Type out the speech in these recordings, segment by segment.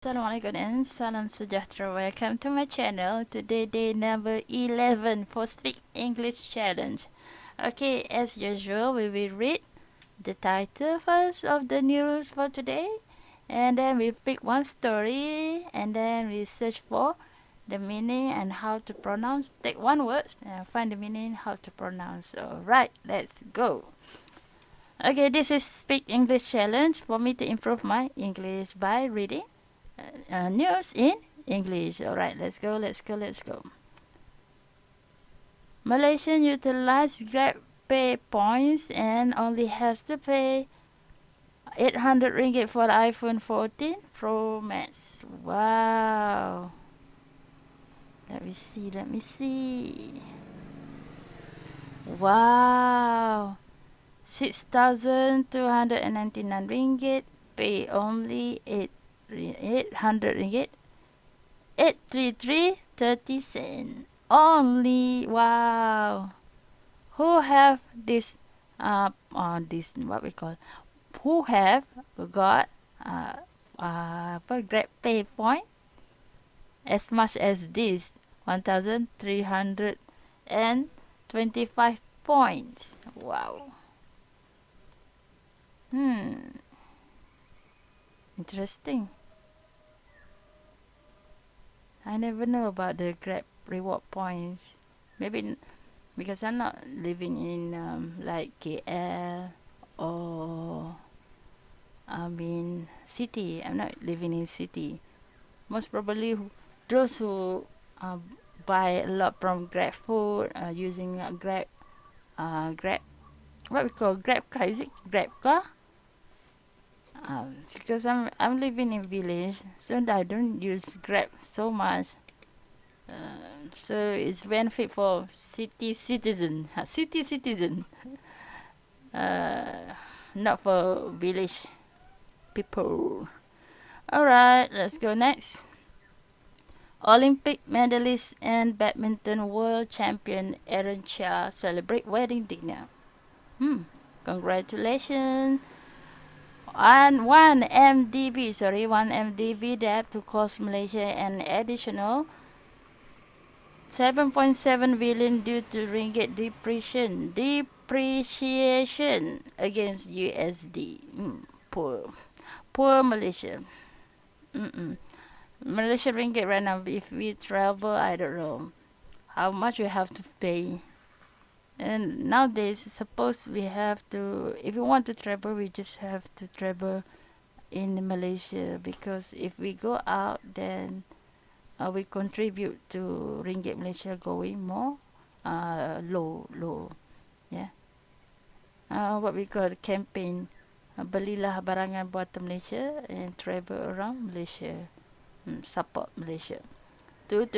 Assalamualaikum and salam sejahtera. Welcome to my channel. Today day number 11 for Speak English Challenge. Okay, as usual, we will read the title first of the news for today, and then we pick one story, and then we search for the meaning and how to pronounce. Take one word and find the meaning how to pronounce. Alright, let's go. Okay, this is Speak English Challenge for me to improve my English by reading news in English. Alright, let's go. Malaysian utilize Grab Pay points and only has to pay 800 ringgit for the iPhone 14 Pro Max. Wow. Let me see. Wow. 6,299 ringgit. Pay only 800 ringgit. 833.30 only. Wow. Who have this this what we call, who have got Grab Pay point as much as this 1,325 points. Wow. Interesting. I never know about the Grab reward points. Maybe because I'm not living in like KL or city. I'm not living in city. Most probably those who buy a lot from Grab food using Grab, what we call Grab car. Is it Grab car? Because I'm living in village, so I don't use Grab so much. So it's benefit for city citizen, city citizen, uh, not for village people. Alright, let's go next. Olympic medalist and badminton world champion RM800 celebrate wedding dinner. Congratulations. And 1 MDB debt to cost Malaysia an additional 7.7 billion due to ringgit depreciation against USD. Poor Malaysia. Malaysia ringgit right now, if we travel, I don't know how much we have to pay. And nowadays, suppose we have to, if we want to travel, we just have to travel in Malaysia, because if we go out, then we contribute to ringgit Malaysia going more low. Yeah. What we call campaign. Belilah barangan buatan Malaysia and travel around Malaysia. Support Malaysia. To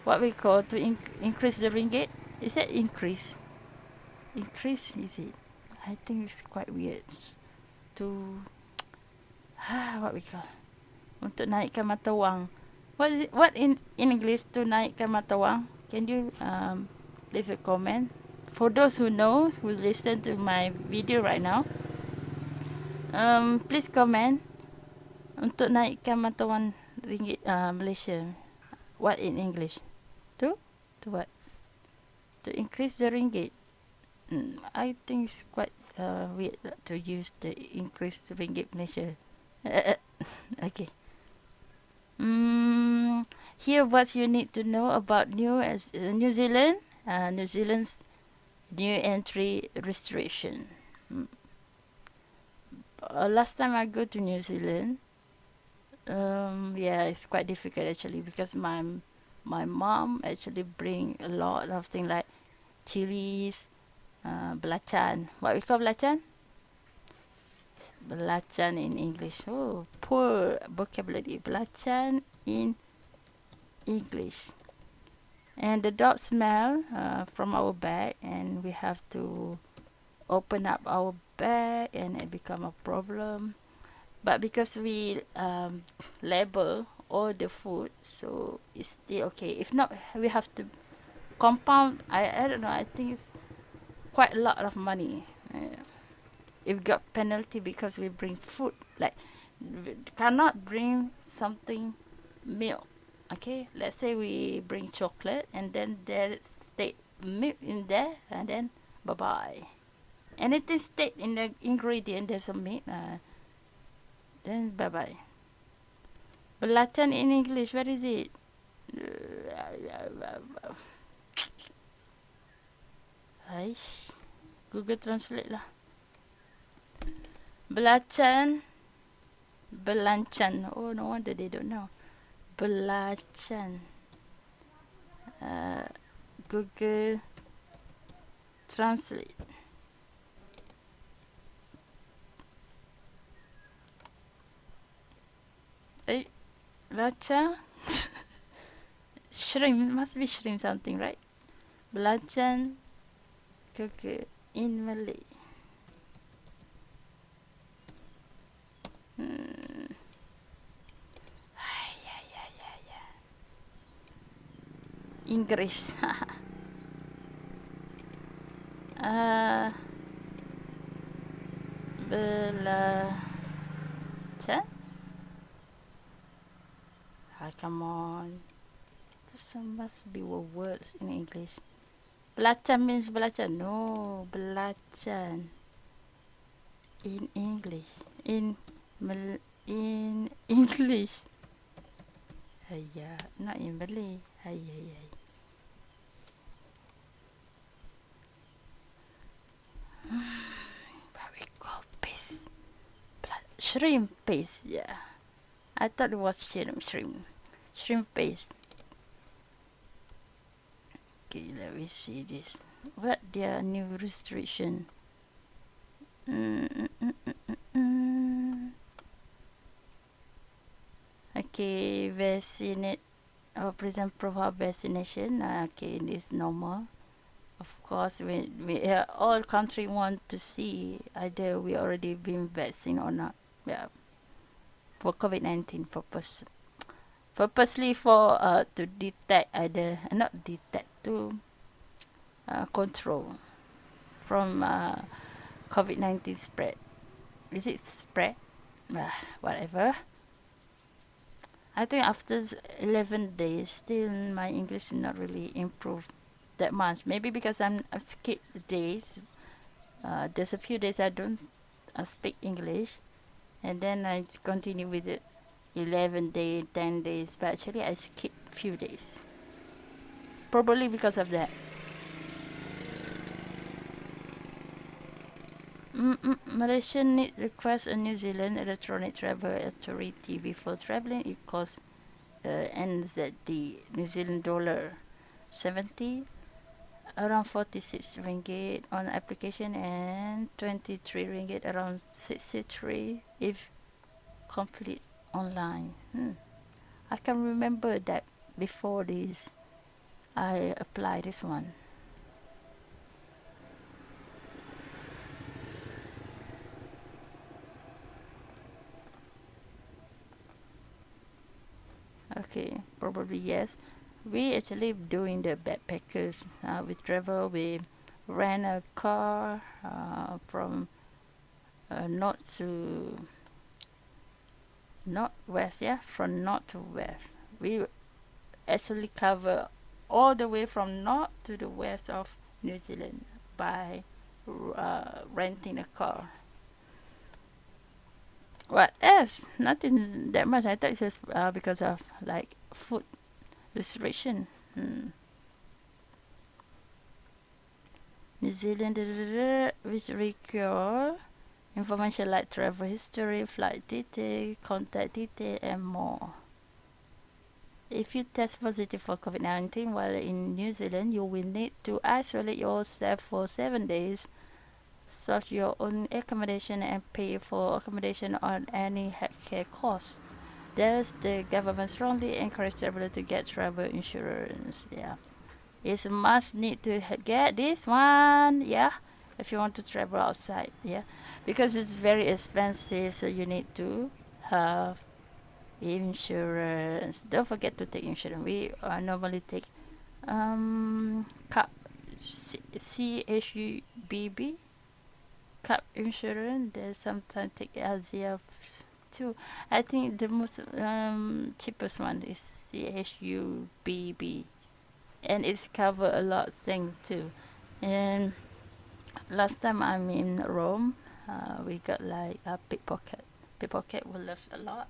what we call to increase the ringgit. Is that increase? Increase, is it? I think it's quite weird. To what we call, untuk naikkan mata wang. What is it? What in English to naikkan mata wang? Can you leave a comment? For those who know, who listen to my video right now, please comment untuk naikkan mata wang ringgit Malaysia. What in English? To what? To increase the ringgit. I think it's quite weird to use the increase ringgit Malaysia. Okay. Here what you need to know about New Zealand. New Zealand's new entry restriction. Last time I go to New Zealand, yeah, it's quite difficult actually, because my mom actually bring a lot of things like chilies, belacan. What we call belacan? Belacan in English. Oh, poor vocabulary. Belacan in English. And the dog smell from our bag, and we have to open up our bag, and it become a problem. But because we label all the food, so it's still okay. If not, we have to compound. I don't know. I think it's quite a lot of money. If got penalty because we bring food like We cannot bring something milk. Okay, let's say we bring chocolate and then there stay milk in there and then bye bye. Anything state in the ingredient there's a milk, then bye bye. Belacan in English, what is it? Aish, Google Translate lah. Belacan, belancan. Oh, no wonder they don't know. Belacan. Uh, Google Translate. Eh, belacan. Shrimp, must be shrimp something, right? Belacan, Google in Malay. Hmm. Ay, ay, ay, ay, ay. Inggris. uh, Belacan. Ah, come on. There must be words in English. Belacan means belacan. No, belacan in English. In English. Yeah, not in Malay. Ay, ay, ay. What we call paste? Shrimp paste. Yeah, I thought it was shrimp paste. Okay, let me see this. What their new restriction? Okay, vaccinate or present proof of vaccination. Okay, this normal. Of course, we all country want to see either we already been vaccinated or not. Yeah, for COVID-19 purpose. Purposely for to detect either not detect to control from COVID-19 spread. Is it spread? Whatever. I think after 11 days, still my English is not really improved that much. Maybe because I've skipped the days. There's a few days I don't speak English, and then I continue with it 11 days, 10 days. But actually, I skip few days. Probably because of that. Malaysia need request a New Zealand electronic travel authority before traveling. It costs NZD, New Zealand dollar 70, around 46 ringgit on application, and 23 ringgit, around 63 if complete online. I can remember that before this I apply this one. Okay, probably yes. We actually doing the backpackers. We travel, we rent a car from north to northwest, yeah, from north to west. We actually cover all the way from north to the west of New Zealand by renting a car. What else? Nothing that much. I thought it was because of like food restriction. New Zealand, which require information like travel history, flight detail, contact detail, and more. If you test positive for COVID-19 while in New Zealand, you will need to isolate yourself for 7 days, sort your own accommodation, and pay for accommodation on any healthcare costs. Thus, the government strongly encourages travelers to get travel insurance. Yeah, it's a must need to get this one. Yeah, if you want to travel outside. Yeah, because it's very expensive, so you need to have insurance. Don't forget to take insurance. We normally take CAP, CHUBB, CAP insurance. There's sometimes take LZF too. I think the most cheapest one is CHUBB, and it's cover a lot of things too. And last time I'm in Rome, we got like a pickpocket. Pickpocket will last a lot.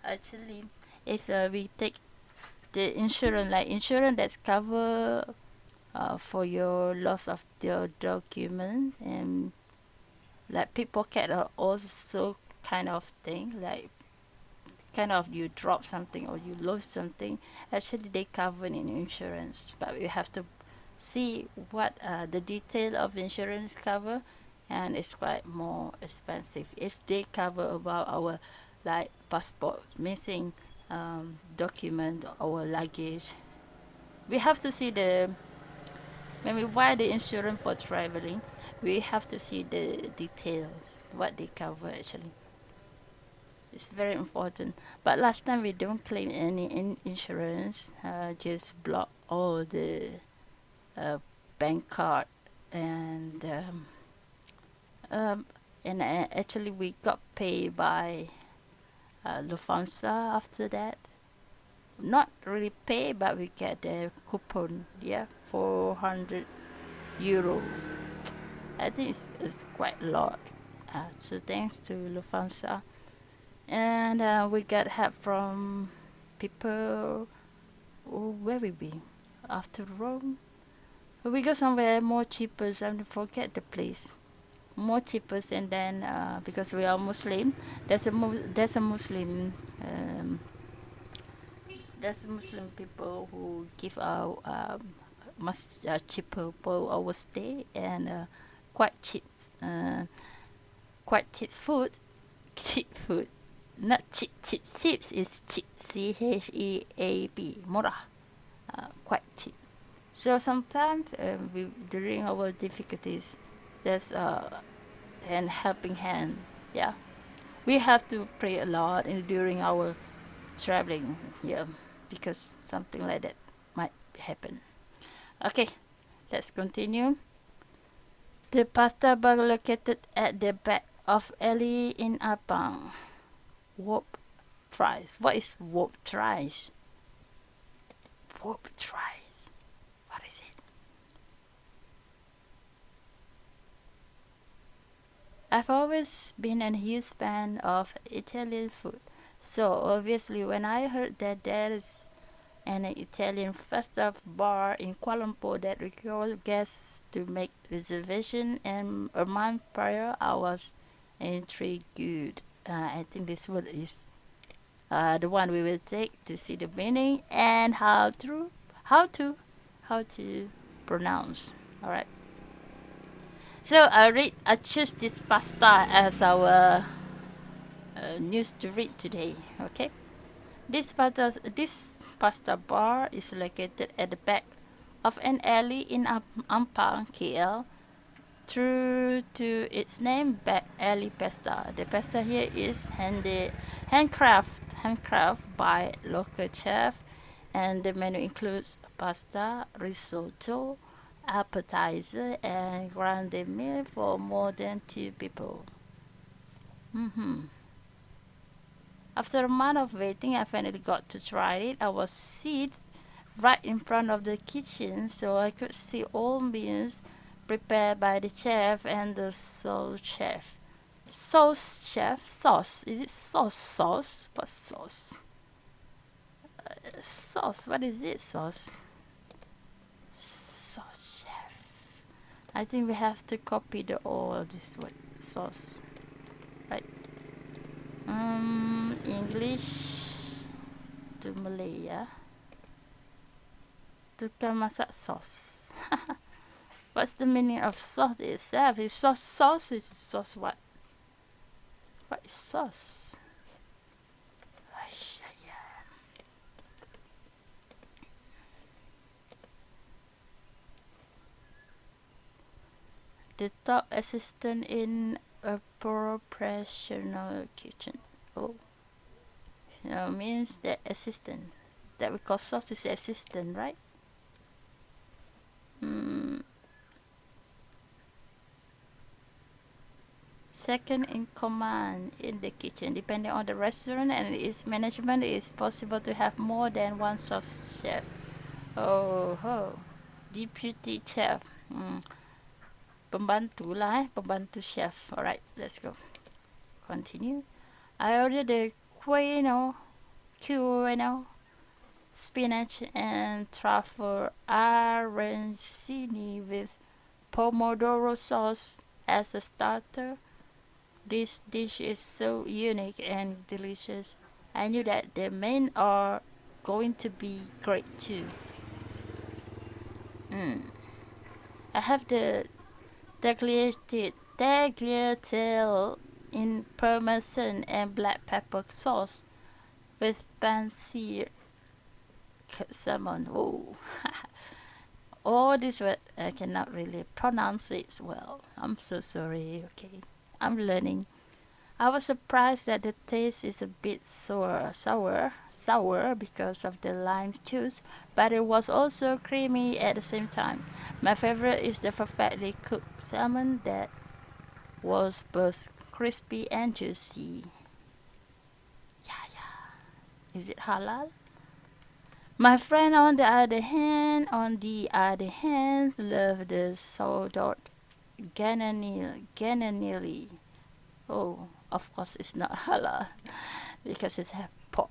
Actually, if we take the insurance, like insurance that's cover for your loss of your document, and like pickpocket are also kind of thing, like kind of you drop something or you lose something. Actually, they cover in insurance, but you have to see what the detail of insurance cover, and it's quite more expensive. If they cover about our like passport missing document or luggage, we have to see the when we buy the insurance for traveling, we have to see the details what they cover actually. It's very important. But last time we don't claim any insurance, just block all the bank card, and um, actually we got paid by Lufthansa after that. Not really pay, but we get a coupon, yeah, 400 euro. I think it's quite a lot. So thanks to Lufthansa. And we got help from people. Oh, where we be? After Rome? We go somewhere more cheaper. I forget the place. More cheaper, and then because we are Muslim, there's a Muslim people who give our much cheaper for our stay, and quite cheap, uh, quite cheap food. Cheap food, not cheap. Cheap is cheap. CHEAP. Murah. Quite cheap. So sometimes we during our difficulties, there's an helping hand. Yeah, we have to pray a lot during our traveling. Yeah, because something like that might happen. Okay, let's continue. The pasta bar located at the back of alley in Apang. Warp tries. What is warp tries? Warp tries. What is it? I've always been a huge fan of Italian food. So obviously when I heard that there is an Italian festa bar in Kuala Lumpur that requires guests to make reservation and a month prior, I was intrigued. I think this one is the one we will take to see the meaning and how to how to pronounce. All right. So I choose this pasta as our news to read today. Okay. This pasta bar is located at the back of an alley in Ampang, KL. True to its name, back alley pasta. The pasta here is handcraft by local chef, and the menu includes pasta, risotto, appetizer, and grande meal for more than 2 people. Mm-hmm. After a month of waiting, I finally got to try it. I was seated right in front of the kitchen, so I could see all meals prepared by the chef and the sous chef. Sauce chef? Sauce. Is it sauce? Sauce? What sauce? Sauce. What is it? Sauce. Sauce chef. I think we have to copy the all this word. Sauce. Right. English to Malay, yeah. Tukang masak sauce. What's the meaning of sauce itself? Is sauce is sauce what? What is sauce? The top assistant in a professional kitchen. Oh, means the assistant. That we call sauce is assistant, right? second in command in the kitchen. Depending on the restaurant and its management, it is possible to have more than one sous chef. Oh, oh. Deputy chef. Hmm. Pembantu lah, pembantu chef. Alright, let's go. Continue. I ordered the quinoa, spinach and truffle arancini with pomodoro sauce as a starter. This dish is so unique and delicious. I knew that the men are going to be great too. Mm. I have the tagliatelle in parmesan and black pepper sauce with pan-seared salmon. Oh, all this word I cannot really pronounce it well. I'm so sorry. Okay, I'm learning. I was surprised that the taste is a bit sour because of the lime juice, but it was also creamy at the same time. My favorite is the perfectly cooked salmon that was both crispy and juicy. Yeah, yeah. Is it halal? My friend, on the other hand, loved the sawdot gananili. Oh, of course, it's not halal because it has pork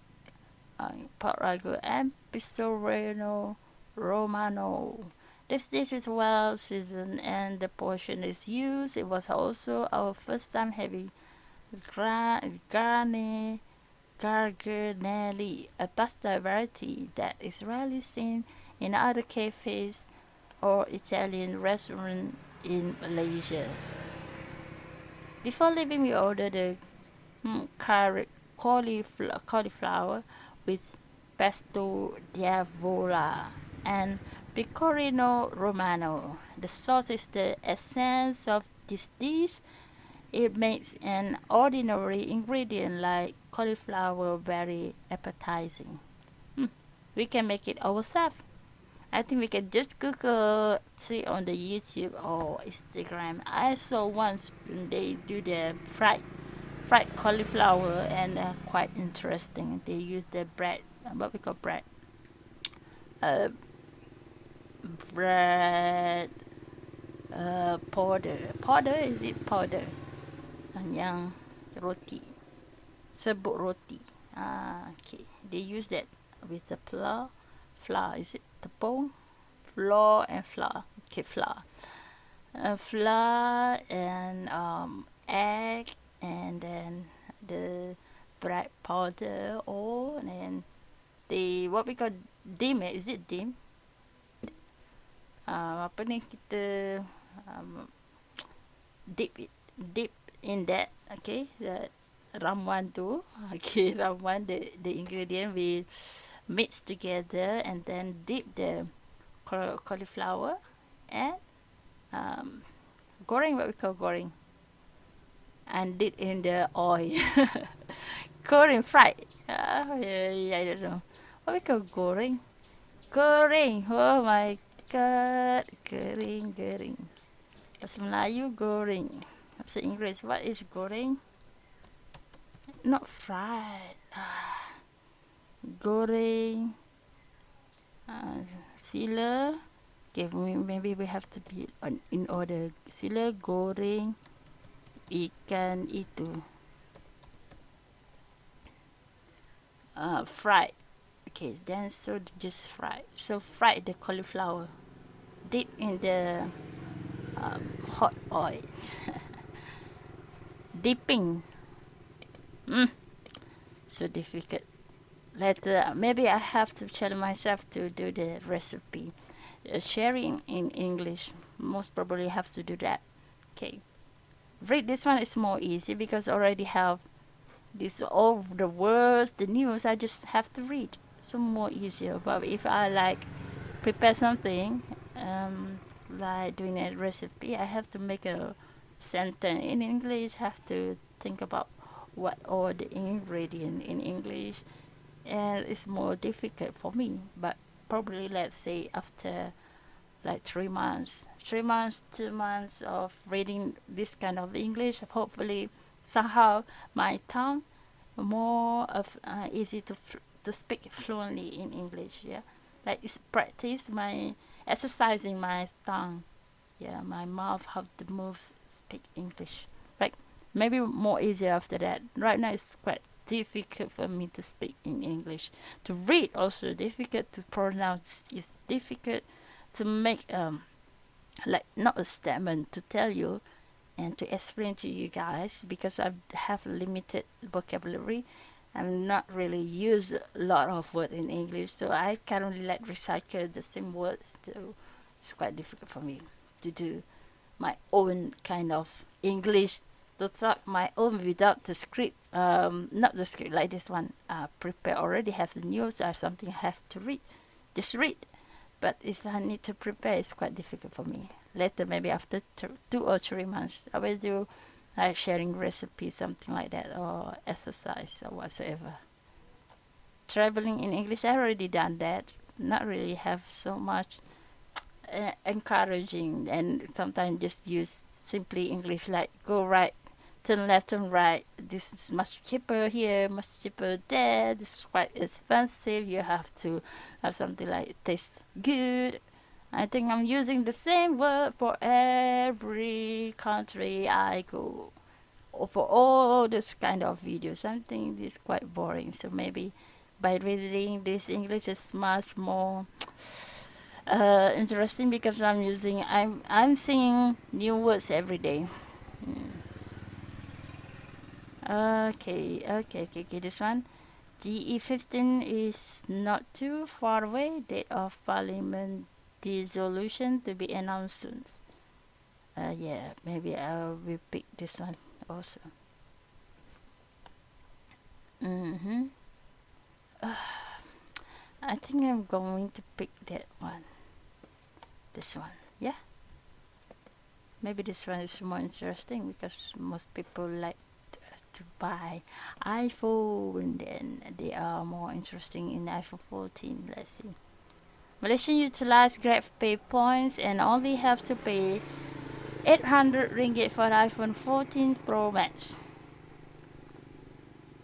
ragu and pistorino romano. This dish is well seasoned and the portion is used. It was also our first time having garne garganelli, a pasta variety that is rarely seen in other cafes or Italian restaurants in Malaysia. Before leaving, we ordered a cauliflower with pesto diavola and pecorino romano. The sauce is the essence of this dish. It makes an ordinary ingredient like cauliflower very appetizing. Hmm, we can make it ourselves. I think we can just Google, see on the YouTube or Instagram. I saw once when they do the fried cauliflower and quite interesting. They use the bread, what we call uh, bread powder. Powder is it powder? Yang roti, serbuk roti. Ah, okay. They use that with the flour. Is it tepung? Flour and flour. Okay, flour. Flour and egg and then the bread powder or and then the what we call dim, is it dim? Apa ni kita um, dip in that, okay, the ramuan tu. Okay, ramuan, the ingredient we mix together and then dip the cauliflower and um, goreng, what we call goreng, and dip in the oil. Goreng fried. Yeah, yeah, I don't know. What we call goreng? Goreng. Oh my god. Goreng. Bahasa Melayu goreng. Bahasa Inggeris, what is goreng? Not fried. Goreng. Sila. Okay, maybe we have to be in order. Sila goreng ikan itu. Fried. Okay, then so just fried. So fried the cauliflower. Dip in the hot oil. Dipping. So difficult. Later, maybe I have to challenge myself to do the recipe. Sharing in English. Most probably have to do that. Okay. Read this one is more easy because I already have this all the words, the news. I just have to read. So more easier. But if I like prepare something, like doing a recipe, I have to make a sentence in English. Have to think about what all the ingredient in English, and it's more difficult for me. But probably let's say after like 3 months 3 months, 2 months of reading this kind of English, hopefully somehow my tongue more of easy to speak fluently in English. Yeah, like it's practice my exercising my tongue. Yeah, my mouth how to move speak English. Right, maybe more easier after that. Right now it's quite difficult for me to speak in English. To read also difficult. To pronounce is difficult. To make like not a statement to tell you and to explain to you guys because I have limited vocabulary. I'm not really use a lot of word in English, so I can only like recycle the same words. So it's quite difficult for me to do my own kind of English to talk my own without the script. Not the script like this one. Prepare already have the news or something I have to read. Just read. But if I need to prepare, it's quite difficult for me. Later, maybe after 2 or 3 months, I will do sharing recipes, something like that, or exercise or whatsoever. Traveling in English, I already done that. Not really have so much encouraging, and sometimes just use simply English like go right, turn left, turn right. This is much cheaper here, much cheaper there. This is quite expensive. You have to have something like taste good. I think I'm using the same word for every country I go. Or for all this kind of videos, something is quite boring. So maybe by reading this English is much more interesting because I'm seeing new words every day. Mm. Okay. This one, GE15 is not too far away. Date of Parliament dissolution to be announced soon. Yeah, maybe I will pick this one also. Mm-hmm. I think I'm going to pick that one. This one. Yeah. Maybe this one is more interesting because most people like to buy iPhone, then they are more interesting in iPhone 14. Let's see. Malaysian utilize Grab Pay points and only have to pay 800 ringgit for iPhone 14 Pro Max.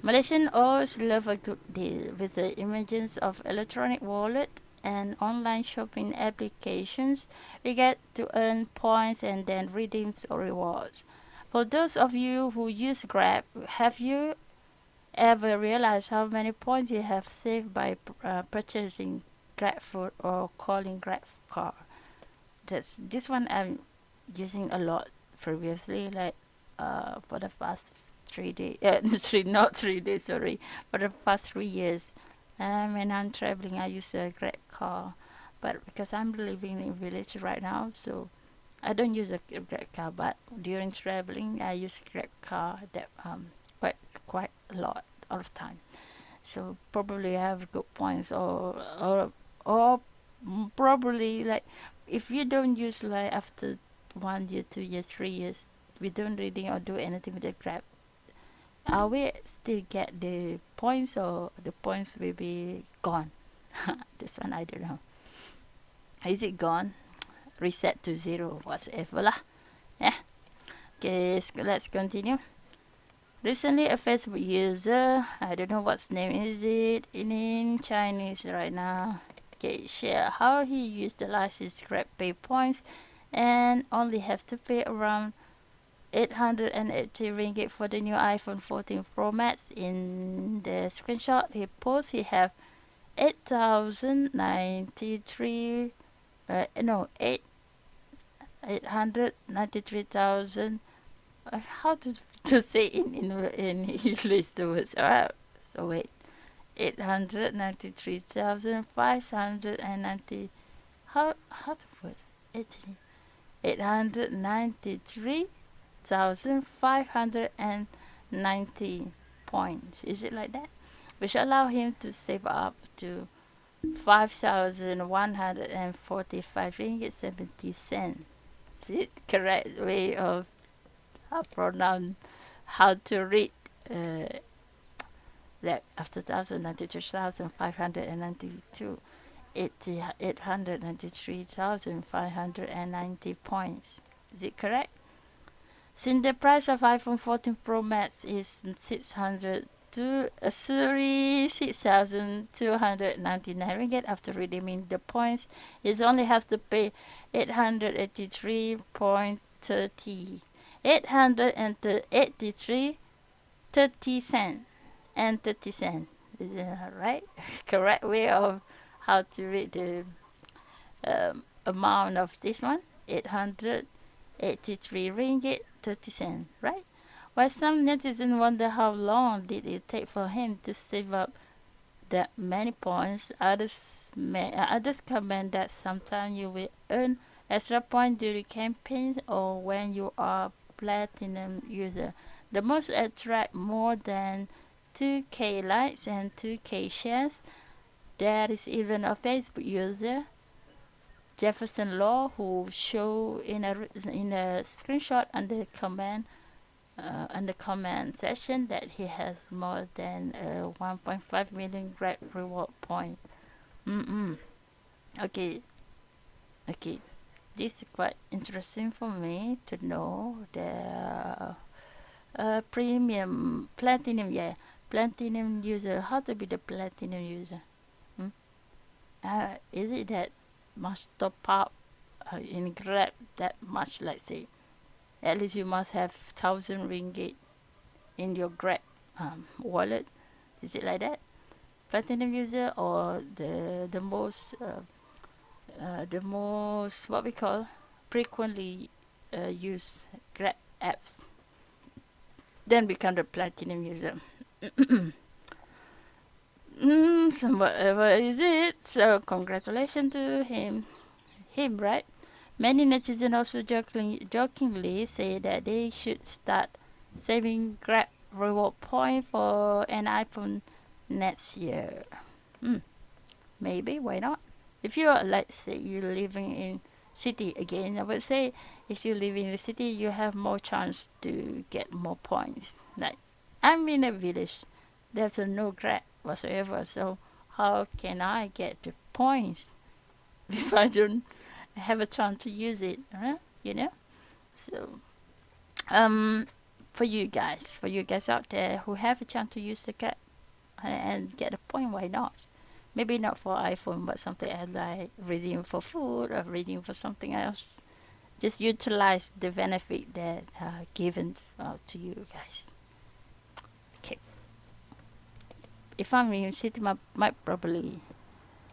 Malaysians always love a good deal. With the emergence of electronic wallet and online shopping applications, we get to earn points and then redeem rewards. For those of you who use Grab, have you ever realized how many points you have saved by purchasing Grab food or calling Grab car? That's this one I'm using a lot previously, like for the past 3 days, not 3 days, sorry, for the past 3 years. When I'm traveling, I use a Grab car, but because I'm living in village right now, so I don't use a Grab car. But during traveling, I use Grab car that quite a lot of time. So probably I have good points, or probably like if you don't use like after 1 year, 2 years, 3 years, we don't reading or do anything with the Grab. Are we still get the points or the points will be gone? This one I don't know. Is it gone? Reset to zero, whatever lah. Yeah. Okay, let's continue. Recently, a Facebook user, I don't know what's name is it in Chinese right now. Okay, share how he used the license Grab Pay points and only have to pay around 880 ringgit for the new iPhone 14 Pro Max. In the screenshot he posts, he have 8,093, no, 893,000. How to say in English the words? So wait, 893,590. How to put 893,590 points. Is it like that? Which allow him to save up to 5,145 ringgit 70 cents. Is it correct way of pronounce how to read that after 1,092,592? 893,590 points. Is it correct? Since the price of iPhone 14 Pro Max is 6,299 ringgit after redeeming the points, you only have to pay 883.30. 883 30 cent and 30 cent. Right? Correct way of how to read the amount of this one. 883 ringgit 30 cent. Right? While some netizens wonder how long did it take for him to save up that many points, others comment that sometimes you will earn extra points during campaigns or when you are platinum user. The most attract more than 2k likes and 2k shares. There is even a Facebook user, Jefferson Law, who show in a screenshot on the comment section that he has more than 1.5 million Grab reward point. Mm-mm. Okay, okay. This is quite interesting for me to know the premium platinum. Yeah, platinum user. How to be the platinum user? Hmm? Is it that must top up in Grab that much? Let's say at least you must have 1,000 ringgit in your Grab wallet. Is it like that? Platinum user or the most what we call frequently used Grab apps, then become the platinum user. So whatever is it? So congratulations to him, right? Many netizens also jokingly say that they should start saving Grab reward point for an iPhone next year. Maybe, why not? If you are, let's say, you're living in city again, I would say if you live in the city, you have more chance to get more points. Like, I'm in a village, there's no Grab whatsoever, so how can I get the points if I don't have a chance to use it, huh? You know? So, um, for you guys out there who have a chance to use the Grab and get a point, why not? Maybe not for iPhone, but something else like redeem for food or redeem for something else. Just utilize the benefit that given to you guys. Okay. If I'm in city, might probably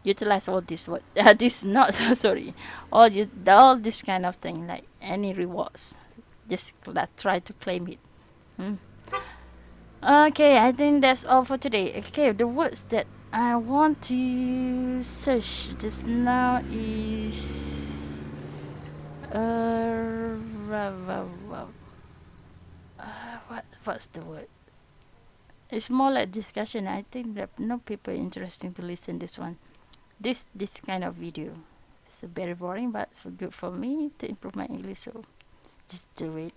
utilize all this. What this not sorry, all this kind of thing like any rewards. Just try to claim it. Hmm. Okay, I think that's all for today. Okay, the words that I want to search just now is uh, what's the word? It's more like discussion. I think that no people interesting to listen this one. This kind of video. It's very boring, but it's good for me to improve my English. So just do it.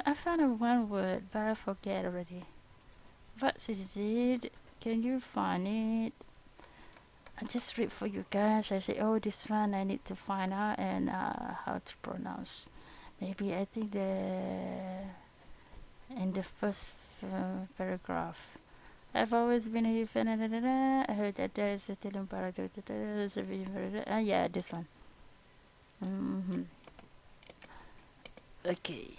I found one word, but I forget already. What is it? Can you find it? I just read for you guys. I say, oh, this one I need to find out and how to pronounce. Maybe I think in the first paragraph. I've always been a fan. I heard that there is a Telem paragraph. Yeah, this one. Mm-hmm. Okay.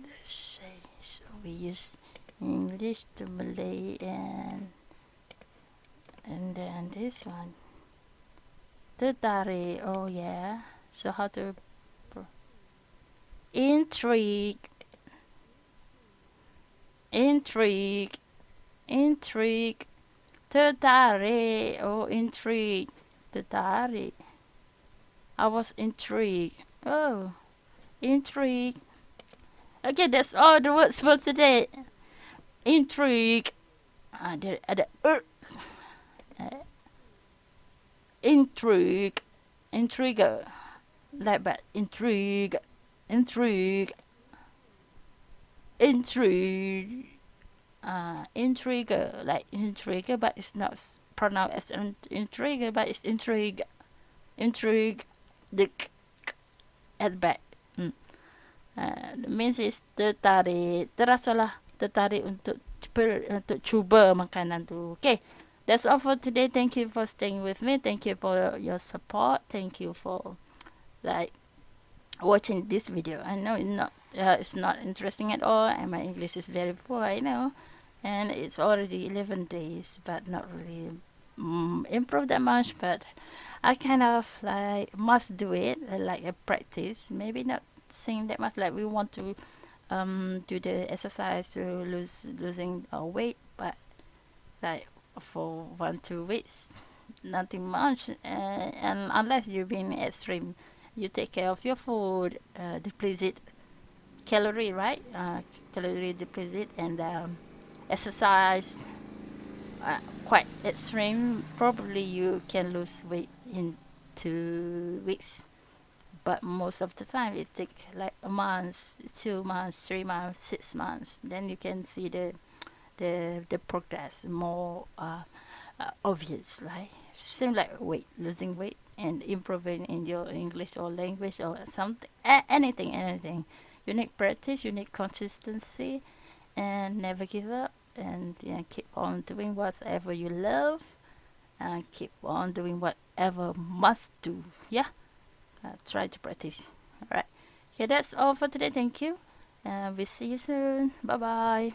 Let's say so. We use English to Malay and then this one. Tertarik. Oh yeah. So how to intrigue, intrigue, intrigue. Tertarik. Oh, intrigue. Tertarik. I was intrigued. Oh, intrigue. Okay, that's all the words for today. Intrigue. Ada intrigue, intriguer, like that. Intrigue, intrigue, intrigue. intriguer, like intriguer, but it's not pronounced as intriguer, but it's intrigue, intrigue, the at the back. Mm. Means is tertarik, terasalah tertarik untuk cuba makanan tu. Okay, that's all for today. Thank you for staying with me. Thank you for your support. Thank you for like watching this video. I know it's not interesting at all, and my English is very poor. I know, and it's already 11 days, but not really improved that much. But I kind of like must do it, like a practice. Maybe not saying that much. Like we want to do the exercise to losing weight, but like for 1 2 weeks, nothing much. And unless you've been extreme, you take care of your food, deplete calorie, right? Calorie deplete and exercise quite extreme. Probably you can lose weight in 2 weeks, but most of the time it takes like a month, 2 months, 3 months, 6 months. Then you can see the progress more obvious, like same like weight, losing weight and improving in your English or language or something, anything. You need practice, you need consistency, and never give up, and keep on doing whatever you love, and keep on doing whatever must do. Yeah, try to practice. All right. Okay, that's all for today. Thank you. We see you soon. Bye bye.